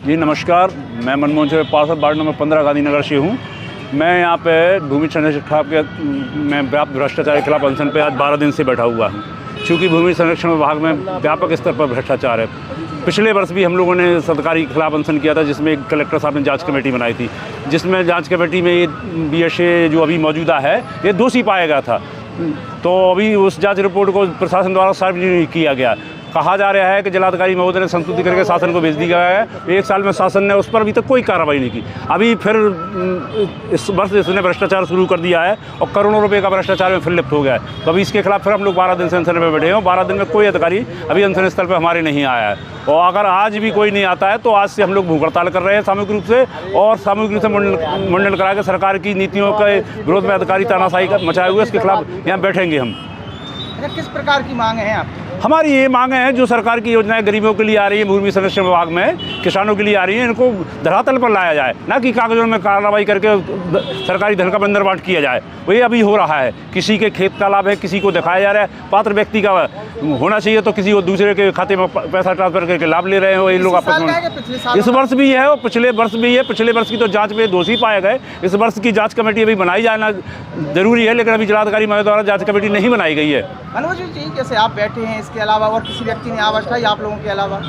जी नमस्कार, मैं मनमोहन सिंह पार्षद वार्ड नंबर 15 गांधीनगर से हूँ। मैं यहाँ पे भूमि संरक्षण के खिलाफ मैं व्यापक भ्रष्टाचार के खिलाफ अनशन पे आज 12 दिन से बैठा हुआ हूँ। चूँकि भूमि संरक्षण विभाग में व्यापक स्तर पर भ्रष्टाचार है। पिछले वर्ष भी हम लोगों ने सरकारी के खिलाफ अनशन किया था, जिसमें एक कलेक्टर साहब ने जांच कमेटी बनाई थी, जिसमें जांच कमेटी में ये BSA जो अभी मौजूदा है ये दोषी पाया गया था। तो अभी उस जांच रिपोर्ट को प्रशासन द्वारा सार्वजनिक किया गया। कहा जा रहा है कि जिलाधिकारी महोदय ने संस्तुति करके शासन को भेज दिया है। 1 साल में शासन ने उस पर अभी तक कोई कार्रवाई नहीं की। अभी फिर इस वर्ष इसने भ्रष्टाचार शुरू कर दिया है और करोड़ों रुपए का भ्रष्टाचार में फिर लिप्त हो गया है। तो अभी इसके खिलाफ फिर हम लोग 12 दिन से अनशन में बैठे हैं। 12 दिन में कोई अधिकारी अभी अनशन स्थल पर हमारे नहीं आया है, और अगर आज भी कोई नहीं आता है तो आज से हम लोग भूख हड़ताल कर रहे हैं सामूहिक रूप से, और सामूहिक रूप से मुंडन करा के सरकार की नीतियों के विरोध में अधिकारी तानाशाही मचाए हुए इसके खिलाफ यहाँ बैठेंगे हम। किस प्रकार की मांग है आपकी? हमारी ये मांगे हैं, जो सरकार की योजनाएं गरीबों के लिए आ रही है, भूमि संरक्षण विभाग में किसानों के लिए आ रही है, इनको धरातल पर लाया जाए, ना कि कागजों में कार्रवाई करके सरकारी धन का बंदरबाट किया जाए। वही अभी हो रहा है। किसी के खेत तालाब है, किसी को दिखाया जा रहा है। पात्र व्यक्ति का होना चाहिए तो किसी को दूसरे के खाते में पैसा ट्रांसफर करके लाभ ले रहे हैं। वही लोग आपस में इस वर्ष भी है और पिछले वर्ष भी है। पिछले वर्ष की तो जाँच में दोषी पाए गए। इस वर्ष की जाँच कमेटी अभी बनाई जाना जरूरी है, लेकिन अभी जिलाधिकारी महोदय द्वारा जाँच कमेटी नहीं बनाई गई है। मनोज जी, जैसे आप बैठे हैं, इसके अलावा और किसी व्यक्ति ने आवाज उठाई आप लोगों के अलावा?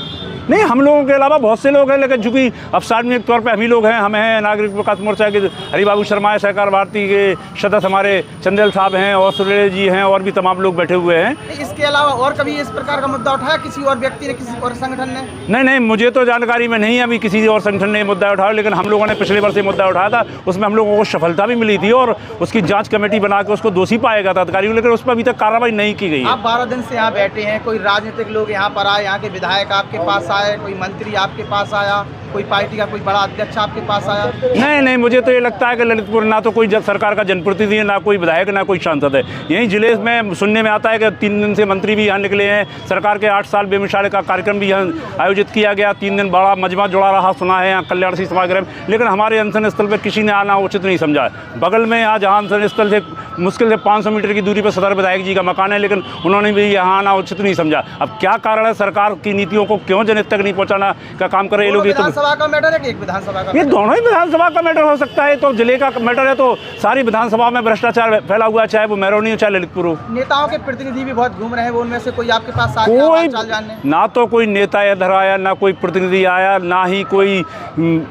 नहीं, हम लोगों के अलावा बहुत से लोग हैं, लेकिन चूंकि अब सार्वजनिक तौर पे हम ही लोग हैं। हम हैं नागरिक विकास मोर्चा के हरिबाबू शर्मा है, सहकार भारती के सदस्य हमारे चंदेल साहब हैं और सुरेश जी हैं, और भी तमाम लोग बैठे हुए हैं। इसके अलावा और कभी इस प्रकार का मुद्दा उठाया किसी और व्यक्ति ने, किसी और संगठन ने? नहीं, मुझे तो जानकारी में नहीं है अभी किसी और संगठन ने मुद्दा उठाया, लेकिन हम लोगों ने पिछले वर्ष ये मुद्दा उठाया था। उसमें हम लोगों को सफलता भी मिली थी और उसकी जाँच कमेटी बना के उसको दोषी पाया गया था अधिकारी, लेकिन उस पर अभी तक कार्रवाई नहीं की गई है। आप 12 दिन से यहाँ बैठे हैं, कोई राजनीतिक लोग यहाँ पर आए, यहाँ के विधायक आपके पास आए, कोई मंत्री आपके पास आया, कोई पार्टी का कोई बड़ा अध्यक्ष आपके पास आया? नहीं, मुझे तो ये लगता है कि ललितपुर ना तो कोई सरकार का जनप्रतिनिधि है, ना कोई विधायक, ना कोई सांसद है। यहीं जिले में सुनने में आता है कि 3 दिन से मंत्री भी यहाँ निकले हैं। सरकार के 8 साल बेमिसाल का कार्यक्रम भी यहाँ आयोजित किया गया। 3 दिन बड़ा मजमा जुड़ा रहा, सुना है यहाँ कल्याण सिंह सभागृह में, लेकिन हमारे अनशन स्थल पर किसी ने आना उचित नहीं समझा। बगल में यहाँ जहाँ अनशन स्थल से मुश्किल से 500 मीटर की दूरी पर सदर विधायक जी का मकान है, लेकिन उन्होंने भी यहाँ आना उचित नहीं समझा। अब क्या कारण है, सरकार की नीतियों को क्यों जनता तक नहीं पहुँचाना का काम कर रहे लोग? विधानसभा का मैटर है कि एक विधानसभा का? ये दोनों ही विधानसभा का मैटर हो सकता है। तो जिले का मैटर है तो सारी विधानसभा में भ्रष्टाचार फैला हुआ है, चाहे वो मैरोनी हो चाहे ललितपुर हो। नेताओं के प्रतिनिधि भी बहुत घूम रहे हैं, वो उनमें से कोई आपके पास आया? कोई ना तो कोई नेता इधर आया, ना कोई प्रतिनिधि आया, ना ही कोई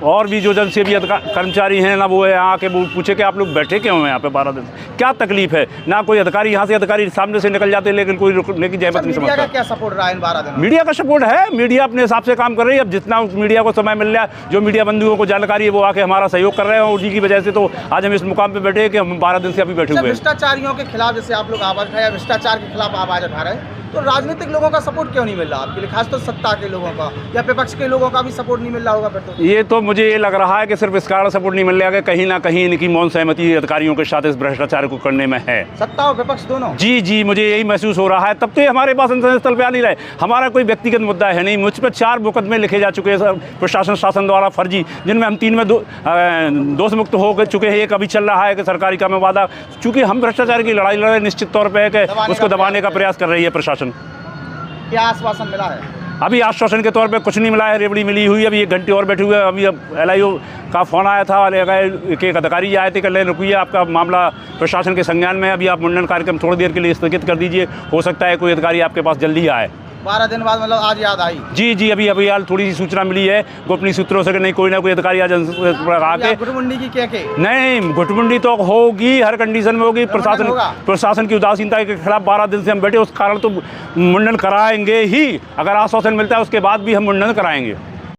और भी जो जनसेवी कर्मचारी हैं, ना वो आके वो पूछे कि आप लोग बैठे क्यों हैं यहाँ पे 12 दिन, क्या तकलीफ है। ना कोई अधिकारी यहाँ से अधिकारी सामने से निकल जाते, लेकिन कोई रुकने की जहमत नहीं समझता। मीडिया का क्या सपोर्ट रहा है इन 12 दिन? मीडिया का सपोर्ट है, मीडिया अपने हिसाब से काम कर रही है। अब जितना मीडिया को समय मिल रहा है, जो मीडिया बंधुओं को जानकारी है वो आके हमारा सहयोग कर रहे हैं, और उसी की वजह से तो आज हम इस मुकाम पे बैठे हैं कि हम 12 दिन से अभी बैठे हुए हैं। भ्रष्टाचारियों के खिलाफ जैसे आप लोग आवाज उठाया, भ्रष्टाचार के खिलाफ आवाज उठा रहे हैं, तो राजनीतिक लोगों का सपोर्ट क्यों नहीं मिल रहा आपके लिए, खासतौर सत्ता के लोगों का या विपक्ष के लोगों का भी सपोर्ट नहीं मिल रहा होगा? फिर तो ये तो मुझे ये लग रहा है कि सिर्फ इस कारण सपोर्ट नहीं मिल रहा है कि कहीं ना कहीं इनकी मौन सहमति अधिकारियों के साथ इस भ्रष्टाचार को करने में है, सत्ता और विपक्ष दोनों। जी, मुझे यही महसूस हो रहा है। तब तो ये हमारे पास अनशन स्थल पे आ नहीं रहे। हमारा कोई व्यक्तिगत मुद्दा है नहीं। मुझ पर 4 मुकदमे लिखे जा चुके हैं प्रशासन शासन द्वारा फर्जी, जिनमें हम 3 में दोष मुक्त हो चुके हैं। एक अभी चल रहा है कि सरकारी काम में वादा, चूँकि हम भ्रष्टाचार की लड़ाई लड़ रहे हैं, निश्चित तौर पर है कि उसको दबाने का प्रयास कर रही है प्रशासन। क्या आश्वासन मिला है? अभी आश्वासन के तौर पे कुछ नहीं मिला है। रेवड़ी मिली हुई है। अभी 1 घंटे और बैठे हुए हैं। अभी LIO का फ़ोन आया था, एक अधिकारी आए थे, कल रुकिए आपका मामला प्रशासन के संज्ञान में, अभी आप मुंडन कार्यक्रम थोड़ी देर के लिए स्थगित कर दीजिए, हो सकता है कोई अधिकारी आपके पास जल्दी आए। 12 दिन बाद मतलब आज याद आई? जी, अभी हाल थोड़ी सी सूचना मिली है गोपनीय सूत्रों से कि नहीं, कोई ना कोई अधिकारी आज आके। गुटमुंडी की क्या नहीं, गुटमुंडी तो होगी, हर कंडीशन में होगी। प्रशासन की उदासीनता के खिलाफ 12 दिन से हम बैठे, उस कारण तो मुंडन कराएंगे ही। अगर आश्वासन मिलता है उसके बाद भी हम मुंडन कराएंगे।